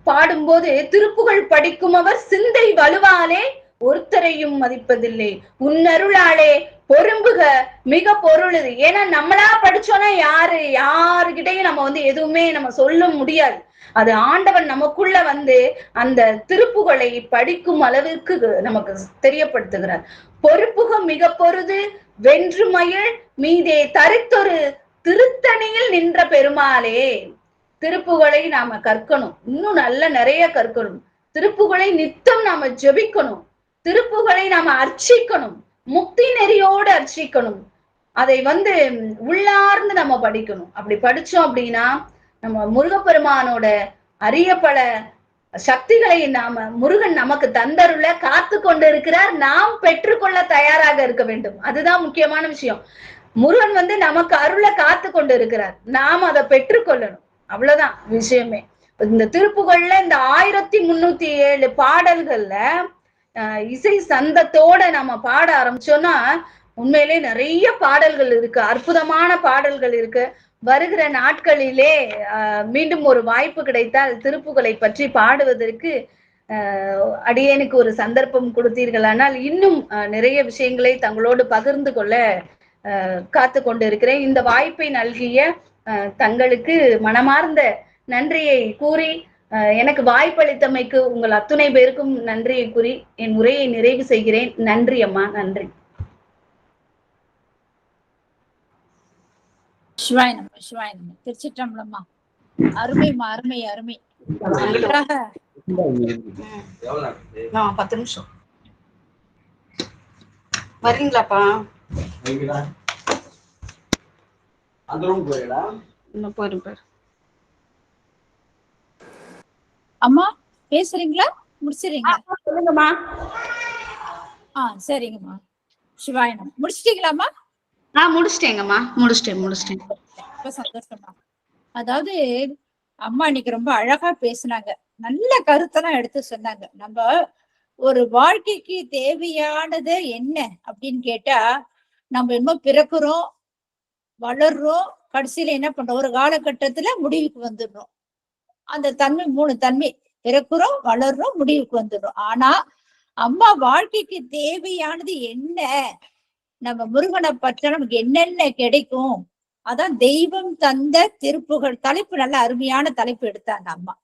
பாடும்போது திருப்புகழ் படிக்கும் அவர் சிந்தை வலுவாலே ஒருத்தரையும் மதிப்பதில்லை, உன்னருளாலே பொரும்புக மிக பொருளுது. ஏன்னா நம்மளா படிச்சோன்னா யாருகிட்டையும் நம்ம எதுவுமே நம்ம சொல்ல முடியாது. அது ஆண்டவன் நமக்குள்ள அந்த திருப்புகழை படிக்கும் அளவிற்கு நமக்கு தெரியப்படுத்துகிறார். பொறுப்புக மிக பொருது வென்று மயில் மீதே தரித்தொரு திருத்தணியில் நின்ற பெருமாளே. திருப்புகழை நாம கற்கணும், இன்னும் நிறைய கற்கணும். திருப்புகழை நித்தம் நாம ஜெபிக்கணும், திருப்புகழை நாம அர்ச்சிக்கணும், முக்தி நெறியோடு அர்ச்சிக்கணும். அதை உள்ளார்ந்து நம்ம படிக்கணும். அப்படி படிச்சோம் அப்படின்னா நம்ம முருகப்பெருமானோட அரிய பல சக்திகளை முருகன் நமக்கு தந்தருள காத்து கொண்டு இருக்கிறார். நாம் பெற்றுக்கொள்ள தயாராக இருக்க வேண்டும். அதுதான் முக்கியமான விஷயம். முருகன் நமக்கு அருளை காத்து கொண்டு இருக்கிறார், நாம் அதை பெற்றுக்கொள்ளணும். அவ்வளவுதான் விஷயமே. இந்த திருப்புகள்ல இந்த 1307 பாடல்கள்ல இசை சந்தத்தோட நம்ம பாட ஆரம்பிச்சோம்னா உண்மையிலே நிறைய பாடல்கள் இருக்கு, அற்புதமான பாடல்கள் இருக்கு. வருகிற நாட்களிலே மீண்டும் ஒரு வாய்ப்பு கிடைத்தால் திருப்புகழை பற்றி பாடுவதற்கு அடியேனுக்கு ஒரு சந்தர்ப்பம் கொடுத்தீர்களானால் இன்னும் நிறைய விஷயங்களை தங்களோடு பகிர்ந்து கொள்ள காத்து கொண்டு இருக்கிறேன். இந்த வாய்ப்பை நல்கிய தங்களுக்கு மனமார்ந்த நன்றியை கூறி எனக்கு வாய்ப்பளித்தமைக்கு உங்கள் அத்துணை பேருக்கும் நன்றியை கூறி என் உரையை நிறைவு செய்கிறேன். நன்றி அம்மா, நன்றி. சிவாய நம்ம, சிவாய நம்ம. திருச்சிற்றம்பலம்மா. அருமைமா, அருமை அருமை. நன்றாக 10 நிமிஷம் வரீங்களாப்பா? போயிருப்பாரு. அம்மா பேசுறீங்களா? முடிச்சிடுறீங்களா? சொல்லுங்கம்மா. சரிங்கம்மா. சிவாய நம்ம. முடிச்சிட்டீங்களாம்மா? முடிச்சிட்டேங்கம்மா. முடிச்சிட்டேன். ரொம்ப சந்தோஷமா. அதாவது அம்மா இன்னைக்கு ரொம்ப அழகா பேசுனாங்க. நல்ல கருத்தெல்லாம் எடுத்து சொன்னாங்க. நம்ம ஒரு வாழ்க்கைக்கு தேவையானது என்ன அப்படின்னு கேட்டா, நம்ம இன்னும் பிறக்கிறோம், வளர்றோம், கடைசியில என்ன பண்றோம், ஒரு காலகட்டத்துல முடிவுக்கு வந்துடுறோம். அந்த தன்மை 3 தன்மை, பிறக்கிறோம், வளர்றோம், முடிவுக்கு வந்துடுறோம். ஆனா அம்மா வாழ்க்கைக்கு தேவையானது என்ன, நம்ம முருகனை பற்ற நமக்கு என்னென்ன கிடைக்கும், அதான் தெய்வம் தந்த திருப்புகழ். தலைப்பு நல்ல அருமையான தலைப்பு எடுத்தாங்க அம்மா.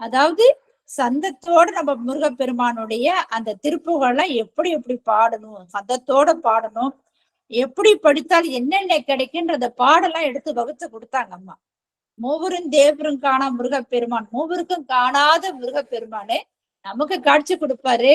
அதாவது சந்தத்தோட நம்ம முருகப்பெருமானுடைய அந்த திருப்புகழ்லாம் எப்படி எப்படி பாடணும், சந்தத்தோட பாடணும், எப்படி படித்தால் என்னென்ன கிடைக்குன்ற பாடெல்லாம் எடுத்து வகுத்து கொடுத்தாங்க அம்மா. மூவரும் தேவரும் காணா முருகப்பெருமான், மூவருக்கும் காணாத முருகப்பெருமானு நமக்கு காட்சி கொடுப்பாரு,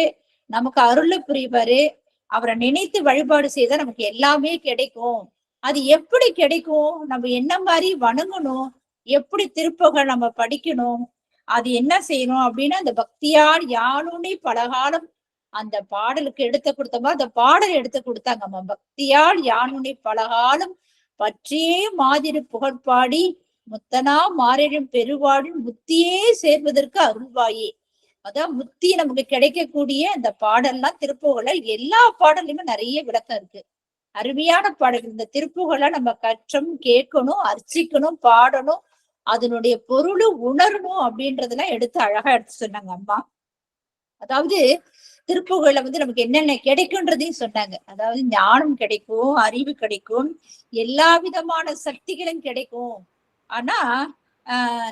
நமக்கு அருள் புரிவாரு. அவரை நினைத்து வழிபாடு செய்தா நமக்கு எல்லாமே கிடைக்கும். அது எப்படி கிடைக்கும், நம்ம என்ன மாதிரி வணங்கணும், எப்படி திருப்புகழ் நம்ம படிக்கணும், அது என்ன செய்யணும் அப்படின்னு அந்த பக்தியால் யானுனி பலகாலம் அந்த பாடலுக்கு எடுத்து கொடுத்தோமா, அந்த பாடல் எடுத்து கொடுத்தாங்க அம்மா. பக்தியால் யானுனி பலகாலம் பற்றியே மாதிரி புகழ்பாடி முத்தனா மாறிடும் பெருவாழின் முத்தியே சேர்வதற்கு அருள்வாயே. அதான் முத்தி நமக்கு கிடைக்கக்கூடிய அந்த பாடல்லாம் திருப்புகழ எல்லா பாடல்லையுமே நிறைய விளக்கம் இருக்கு. அருமையான பாடல்கள். இந்த திருப்புகழ நம்ம கற்றம் கேட்கணும், அர்ச்சிக்கணும், பாடணும், அதனுடைய பொருள் உணரணும் அப்படின்றதெல்லாம் எடுத்து அழகா எடுத்து சொன்னாங்க அம்மா. அதாவது திருப்புகழ்ல நமக்கு என்னென்ன கிடைக்கும்ன்றதையும் சொன்னாங்க. அதாவது ஞானம் கிடைக்கும், அறிவு கிடைக்கும், எல்லா விதமான சக்திகளும் கிடைக்கும். ஆனா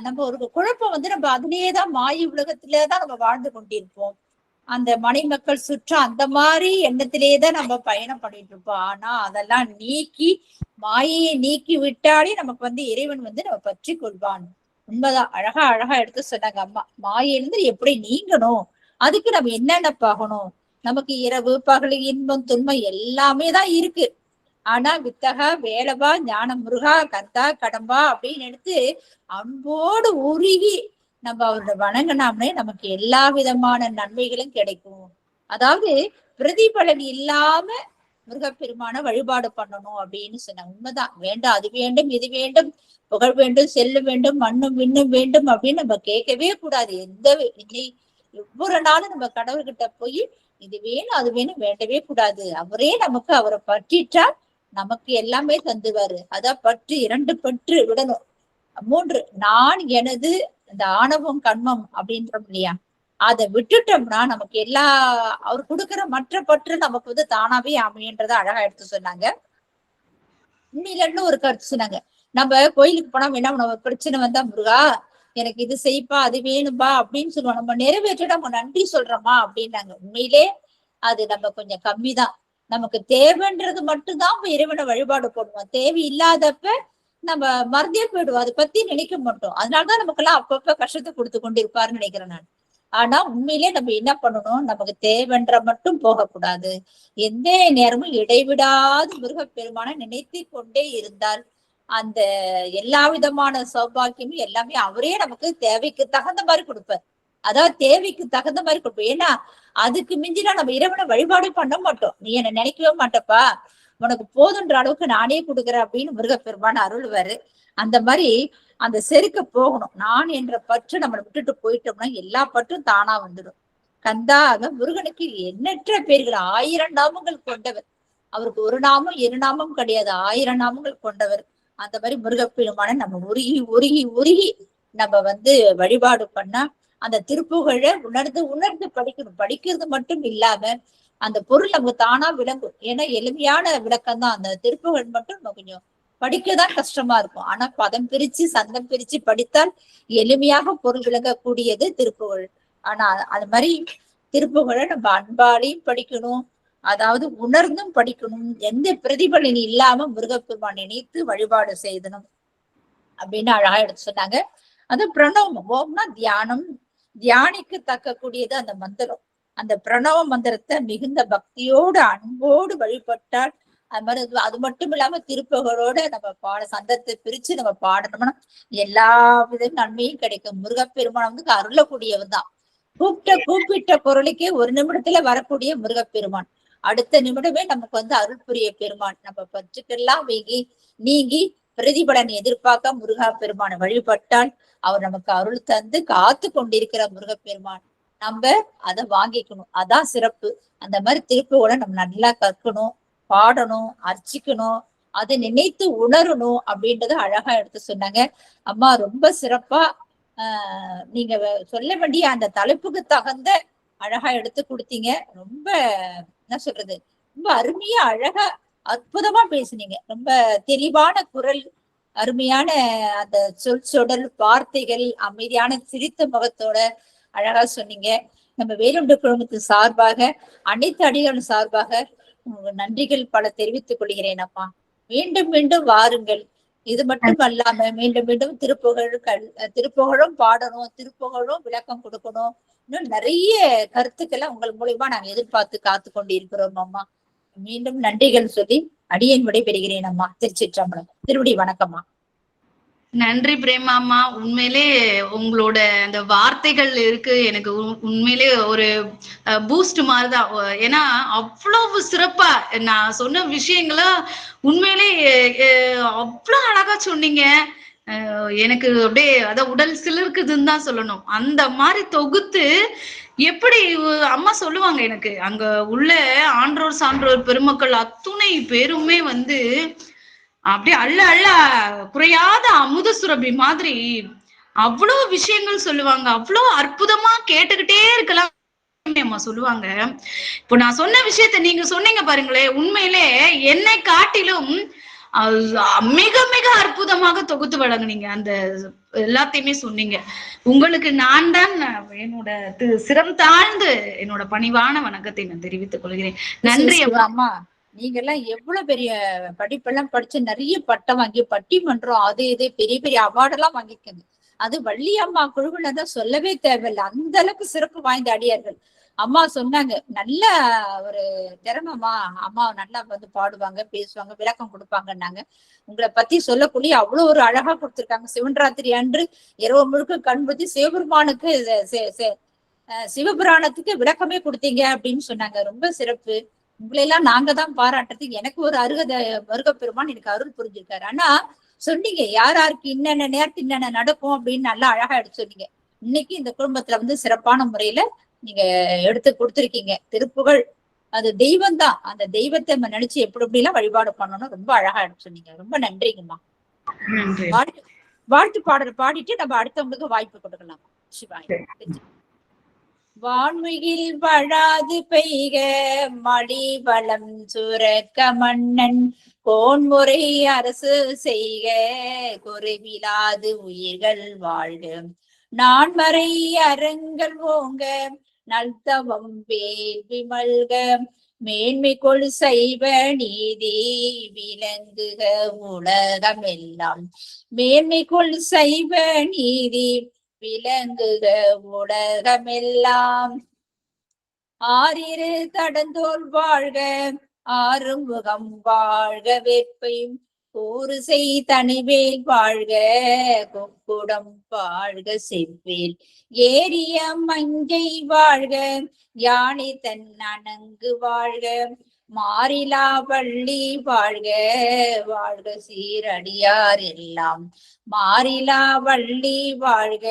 நம்ம ஒரு குழப்பம் நம்ம அதுலயேதான் மாய உலகத்திலேதான் நம்ம வாழ்ந்து கொண்டிருப்போம். அந்த மணிமக்கள் சுற்றம் அந்த மாதிரி எண்ணத்திலேதான் நம்ம பயணம் பண்ணிட்டு இருப்போம். ஆனா அதெல்லாம் நீக்கி, மாயையை நீக்கி விட்டாலே நமக்கு இறைவன் நம்ம பற்றி கொள்வான். உண்மைதான். அழகா எடுத்து சொன்னாங்க அம்மா. மாயிலிருந்து எப்படி நீங்கணும், அதுக்கு நம்ம என்னென்ன பார்க்கணும். நமக்கு இரவு பகல் இன்பம் துன்பம் எல்லாமே தான் இருக்கு. ஆனா வித்தகா வேலவா ஞான முருகா கந்தா கடம்பா அப்படின்னு எடுத்து அன்போடு உருகி நம்ம அவரோட வணங்கினோம்னே நமக்கு எல்லா விதமான நன்மைகளும் கிடைக்கும். அதாவது பிரதிபலன் இல்லாம முருகப்பெருமான வழிபாடு பண்ணணும் அப்படின்னு சொன்னாங்க. உண்மைதான். வேண்டாம், அது வேண்டும், இது வேண்டும், புகழ் வேண்டும், செல்ல வேண்டும், மண்ணும் விண்ணும் வேண்டும் அப்படின்னு நம்ம கேட்கவே கூடாது. ஒவ்வொரு நாளும் நம்ம கடவுள்கிட்ட போய் இது வேணும் அது வேணும் வேண்டவே கூடாது. அவரே நமக்கு அவரை பற்றிட்டா நமக்கு எல்லாமே தந்துவாரு. அதான் பற்று, 2 பற்று விடணும். 3 நான் எனது இந்த ஆணவம் கண்மம் அப்படின்றோம் இல்லையா, அதை விட்டுட்டோம்னா நமக்கு அவர் கொடுக்கிற மற்ற பற்று நமக்கு தானாவே அமையன்றத அழகா எடுத்து சொன்னாங்க. உண்மையில ஒரு கருத்து சொன்னாங்க. நம்ம கோயிலுக்கு போனா என்ன ஒரு பிரச்சனை வந்தா, முருகா எனக்கு இது செய்ப்பா, அது வேணும்பா அப்படின்னு சொல்லுவோம். நம்ம நிறைவேற்ற நம்ம நன்றி சொல்றோமா அப்படின்னாங்க. உண்மையிலே அது நம்ம கொஞ்சம் கம்மிதான். நமக்கு தேவைன்றது மட்டும்தான் இறைவனை வழிபாடு போடுவோம். தேவை இல்லாதப்ப நம்ம மறந்தே போயிடுவோம், அதை பத்தி நினைக்க மாட்டோம். அதனாலதான் நமக்கெல்லாம் அப்பப்ப கஷ்டத்தை கொடுத்து கொண்டிருப்பாருன்னு நினைக்கிறேன் நான். ஆனா உண்மையிலே நம்ம என்ன பண்ணணும், நமக்கு தேவைன்ற மட்டும் போகக்கூடாது. எந்த நேரமும் இடைவிடாது முருகப்பெருமான நினைத்து கொண்டே இருந்தால் அந்த எல்லா விதமான சௌபாக்கியமும் எல்லாமே அவரே நமக்கு தேவைக்கு தகுந்த மாதிரி கொடுப்பார். அதாவது தேவைக்கு தகுந்த மாதிரி கொடுப்போம். ஏன்னா அதுக்கு மிஞ்சினா நம்ம இறைவனை வழிபாடு பண்ண மாட்டோம். நீ என்ன நினைக்கவே மாட்டப்பா, உனக்கு போதுன்ற அளவுக்கு நானே கொடுக்குறேன் அப்படின்னு முருகப்பெருமான் அருள்வாரு. அந்த மாதிரி அந்த செருக்க போகணும். நான் என்ற பற்று நம்மளை விட்டுட்டு போயிட்டோம்னா எல்லா பற்றும் தானா வந்துடும். கந்தாக முருகனுக்கு எண்ணற்ற பேர்கள், 1000 நாமங்கள் கொண்டவர். அவருக்கு ஒரு நாமம் 2 நாமம் கிடையாது, 1000 நாமங்கள் கொண்டவர். அந்த மாதிரி முருகப்பெருமான நம்ம உருகி நம்ம வழிபாடு பண்ணா அந்த திருப்புகழை உணர்ந்து படிக்கணும். படிக்கிறது மட்டும் இல்லாம அந்த பொருள் நமக்கு தானா விளங்கும். ஏன்னா எளிமையான விளக்கம் தான். அந்த திருப்புகழ் மட்டும் நம்ம கொஞ்சம் படிக்கதான் கஷ்டமா இருக்கும். ஆனா பதம் பிரிச்சு சந்தம் பிரிச்சு படித்தால் எளிமையாக பொருள் விளங்கக்கூடியது திருப்புகழ். ஆனா அது மாதிரி திருப்புகழை நம்ம அன்பாலையும் படிக்கணும், அதாவது உணர்ந்தும் படிக்கணும். எந்த பிரதிபலன் இல்லாம முருகப்பெருமான் நினைத்து வழிபாடு செய்தணும் அப்படின்னு அழகா எடுத்து சொன்னாங்க. அது பிரணவம். ஓம்னா தியானம், தியானிக்க தக்கக்கூடியது அந்த மந்திரம். அந்த பிரணவ மந்திரத்தை மிகுந்த பக்தியோடு அன்போடு வழிபட்டால் அது மாதிரி அது மட்டும் இல்லாம திருப்புகழோட நம்ம சந்தத்தை பிரிச்சு நம்ம பாடணும்னா எல்லா வித நன்மையும் கிடைக்கும். முருகப்பெருமான் வந்து அருளக்கூடியவன் தான். கூப்பிட்ட பொருளுக்கே ஒரு நிமிடத்துல வரக்கூடிய முருகப்பெருமான் அடுத்த நிமிடமே நமக்கு வந்து அருள் புரிய பெருமான். நம்ம பற்றுக்கெல்லாம் நீங்கி பிரதிபலன் எதிர்பார்க்க முருகா பெருமானை வழிபட்டால் அவர் நமக்கு அருள் தந்து காத்து கொண்டிருக்கிற முருகப்பெருமான். நம்ம அதை வாங்கிக்கணும், அதான் சிறப்பு. அந்த மாதிரி திருப்புகளை நம்ம நல்லா கற்கணும், பாடணும், அர்ச்சிக்கணும், அதை நினைத்து உணரணும் அப்படின்றத அழகா எடுத்து சொன்னாங்க அம்மா. ரொம்ப சிறப்பா நீங்க சொல்ல வேண்டிய அந்த தலைப்புக்கு தகுந்த அழகா எடுத்து கொடுத்தீங்க. ரொம்ப என்ன சொல்றது, ரொம்ப அருமையா அழகா அற்புதமா பேசுனீங்க. ரொம்ப தெளிவான குரல், அருமையான அந்த சொல் வார்த்தைகள், அமைதியான சிரித்த முகத்தோட அழகா சொன்னீங்க. நம்ம வேலுண்டு குழுமத்து சார்பாக அனைத்து அடிகளும் சார்பாக நன்றிகள் பல தெரிவித்துக் கொள்கிறேன் அம்மா. மீண்டும் மீண்டும் வாருங்கள். இது மட்டும் அல்லாம மீண்டும் மீண்டும் திருப்புகழும் பாடணும், திருப்புகழும் விளக்கம் கொடுக்கணும். இன்னும் நிறைய கருத்துக்களை உங்கள் மூலியமா நாங்க எதிர்பார்த்து காத்து கொண்டு இருக்கிறோம் அம்மா. மீண்டும் நன்றிகள் சொல்லி அடியேன் விடைபெறுகிறேன் அம்மா. திருச்சிற்றம்பலம். திருவடி வணக்கம்மா. நன்றி பிரேமாம்மா. உண்மையிலே உங்களோட அந்த வார்த்தைகள் இருக்கு எனக்கு உண்மையிலே ஒரு பூஸ்ட் மாதிரிதான். ஏன்னா அவ்வளவு சிறப்பா நான் சொன்ன விஷயங்கள உண்மையிலே அவ்வளவு அழகா சொன்னீங்க. எனக்கு அப்படியே அதான் உடல் சிலிர்க்குதுன்னு தான் சொல்லணும். அந்த மாதிரி தொகுத்து எப்படி அம்மா சொல்லுவாங்க. எனக்கு அங்க உள்ள ஆன்றோர் சான்றோர் பெருமக்கள் அத்துணை பேருமே வந்து அப்படியே அள்ள குறையாத அமுத சுரபி மாதிரி அவ்வளவு விஷயங்கள் சொல்லுவாங்க. அவ்வளவு அற்புதமா கேட்டுக்கிட்டே இருக்கலாம் அம்மா சொல்லுவாங்க. இப்போ நான் சொன்ன விஷயத்த நீங்க சொன்னீங்க பாருங்களேன், உண்மையிலே என்னை காட்டிலும் மிக மிக அற்புதமாக தொகுத்து வழங்குனீங்க. அந்த எல்லாத்தையுமே சொன்னீங்க. உங்களுக்கு நான் தான் என்னோட சிரம் தாழ்ந்து என்னோட பணிவான வணக்கத்தை நான் தெரிவித்துக் கொள்கிறேன். நன்றி அம்மா. நீங்க எல்லாம் எவ்வளவு பெரிய படிப்பெல்லாம் படிச்சு நிறைய பட்டம் வாங்கி பட்டிமன்றம் அது இது பெரிய பெரிய அவார்டெல்லாம் வாங்கிக்கோங்க. அது வள்ளியம்மா குழுவினதான் சொல்லவே தேவையில்லை. அந்த அளவுக்கு சிறப்பு வாய்ந்த அடியார்கள். அம்மா சொன்னாங்க நல்ல ஒரு திறமைமா, அம்மா நல்லா வந்து பாடுவாங்க, பேசுவாங்க, விளக்கம் கொடுப்பாங்கன்னாங்க. உங்களை பத்தி சொல்லக்கூடிய அவ்வளவு ஒரு அழகா கொடுத்திருக்காங்க. சிவன்ராத்திரி அன்று இரவு முழுக்க கண்பதி சிவபெருமானுக்கு சிவபுராணத்துக்கு விளக்கமே கொடுத்தீங்க அப்படின்னு சொன்னாங்க. ரொம்ப சிறப்பு. உங்களையெல்லாம் நாங்க தான் பாராட்டுறதுக்கு எனக்கு ஒரு முருகப்பெருமான் எனக்கு அருள் புரிஞ்சிருக்காரு. ஆனா சொன்னீங்க யார் யாருக்கு இன்னென்ன நேரத்து இன்னென்ன நடக்கும் அப்படின்னு நல்லா அழகா எடுத்து சொன்னீங்க. இன்னைக்கு இந்த குடும்பத்துல வந்து சிறப்பான முறையில நீங்க எடுத்து கொடுத்துருக்கீங்க. திருப்புகழ் அது தெய்வம் தான். அந்த தெய்வத்தை நம்ம நினைச்சு எப்படி எல்லாம் வழிபாடு பண்ணணும் ரொம்ப அழகா எடுத்து சொன்னீங்க. ரொம்ப நன்றிங்கம்மா. வாழ்த்து பாடல் பாடிட்டு நம்ம அடுத்தவங்களுக்கு வாய்ப்பு கொடுக்கலாம். சிவாய். வான்மிகில் வழாது பெய்க மழி வளம் சுரக்க மன்னன் கோன்முறை அரசு செய்க குறைவிலாது உயிர்கள் வாழ்க நான்மறை அறங்கள் ஓங்க நல்தவம் வேள்வி மல்க மேன்மை கொள் செய்வ நீதி விளங்குக உலகமெல்லாம் மேன்மை கொள் செய்வ நீதி விளங்குக உலகமெல்லாம் ஆறிரு கடந்தோர் வாழ்க ஆறுமுகம் வாழ்க வேட்பையும் கூறுசை தனிவேல் வாழ்க கொக்குடம் வாழ்க செவ்வேல் ஏரிய மங்கை வாழ்க யானை தன் அணங்கு வாழ்க மாறிலா வள்ளி வாழ்க வாழ்க சீரடியார் எல்லாம் மாறிலா வள்ளி வாழ்க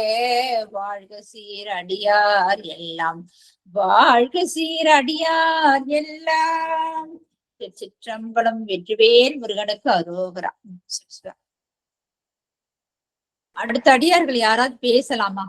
வாழ்க சீரடியார் எல்லாம் வாழ்க சீரடியார் எல்லாம். திருச்சிற்றம்பலம். வெற்றிவேல் முருகனுக்கு அரோகரா. அடுத்த அடியார்கள் யாராவது பேசலாமா?